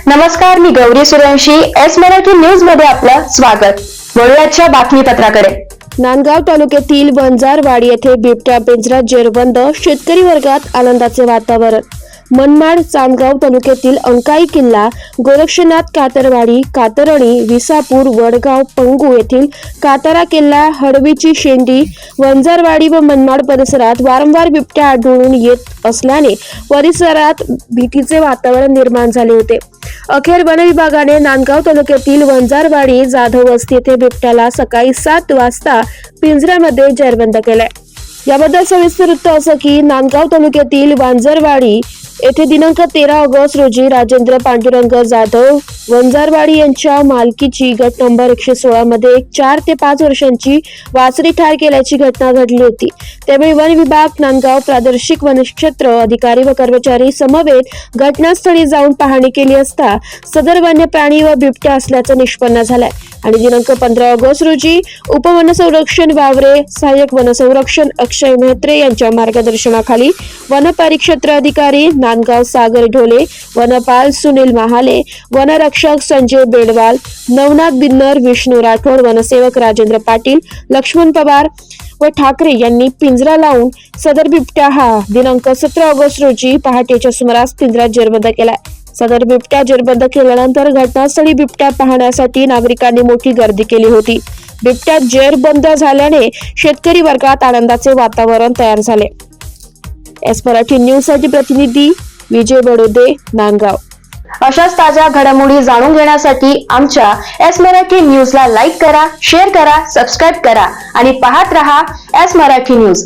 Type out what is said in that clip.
नमस्कार, मी Gauri Suryavanshi. S Marathi news मध्ये आपलं स्वागत. वळूयाच्या बातमीपत्राकडे. नांदगाव तालुक्यातील वंजारवाडी येथे बिबट्या पिंजऱ्यात जेरबंद, शेतकरी वर्गात आनंदाचे वातावरण. मनमाड, चांदगाव तालुक्यातील अंकाई किल्ला, गोरक्षनाथ, कातरवाडी, कातरणी, विसापूर, वडगाव, पंगू येथील कातारा किल्ला, हडवीची शेंडी, वंजारवाडी व मनमाड परिसरात वारंवार बिबट्या आढळून येत असल्याने परिसरात भीतीचे वातावरण निर्माण झाले होते. अखेर वन विभागाने नांदगाव तालुक्यातील वंजारवाडी, जाधव वस्ती येथे बिबट्याला सकाळी 7 वाजता पिंजऱ्यामध्ये जेरबंद केलाय. याबद्दल सविस्तर वृत्त असं की नांदगाव तालुक्यातील वंजारवाडी येथे दिनांक 13 ऑगस्ट रोजी राजेंद्र पांडुरंग जाधव वंजारवाडी यांच्या मालकीची गट नंबर 116 मध्ये एक 4 ते 5 वर्षांची वासरी ठार केल्याची घटना घडली होती. त्यावेळी वन विभाग, नांदगाव प्रादेशिक वनक्षेत्र अधिकारी व कर्मचारी समवेत घटनास्थळी जाऊन पाहणी केली असता सदर वन्य प्राणी व बिबट्या असल्याचं निष्पन्न झालंय. आणि दिनांक 15 ऑगस्ट रोजी उपवनसंरक्षण वावरे, सहाय्यक वनसंरक्षण अक्षय मेहत्रे यांच्या मार्गदर्शनाखाली वनपरिक्षेत्र अधिकारी नांदगाव सागर ढोले, वनपाल सुनील महाले, वनरक्षक संजय बेडवाल, नवनाथ बिन्नर, विष्णू राठोड, वनसेवक राजेंद्र पाटील, लक्ष्मण पवार व ठाकरे यांनी पिंजरा लावून सदर बिबट्या हा दिनांक 17 ऑगस्ट रोजी पहाटेच्या सुमारास पिंजऱ्यात जेरबंद केलाय. सदर बिबट्या जेरबंद केल्यानंतर घटनास्थळी बिबट्या पाहण्यासाठी नागरिकांनी मोठी गर्दी केली होती. बिबट्या जेरबंद झाल्याने शेतकरी वर्गात आनंदाचे वातावरण तयार झाले. एस मराठी न्यूज साठी प्रतिनिधी विजय बडोदे, नांदगाव. अशाच ताज्या घडामोडी जाणून घेण्यासाठी आमच्या एस मराठी न्यूजला लाईक करा, शेअर करा, सबस्क्राईब करा आणि पाहत रहा एस मराठी न्यूज.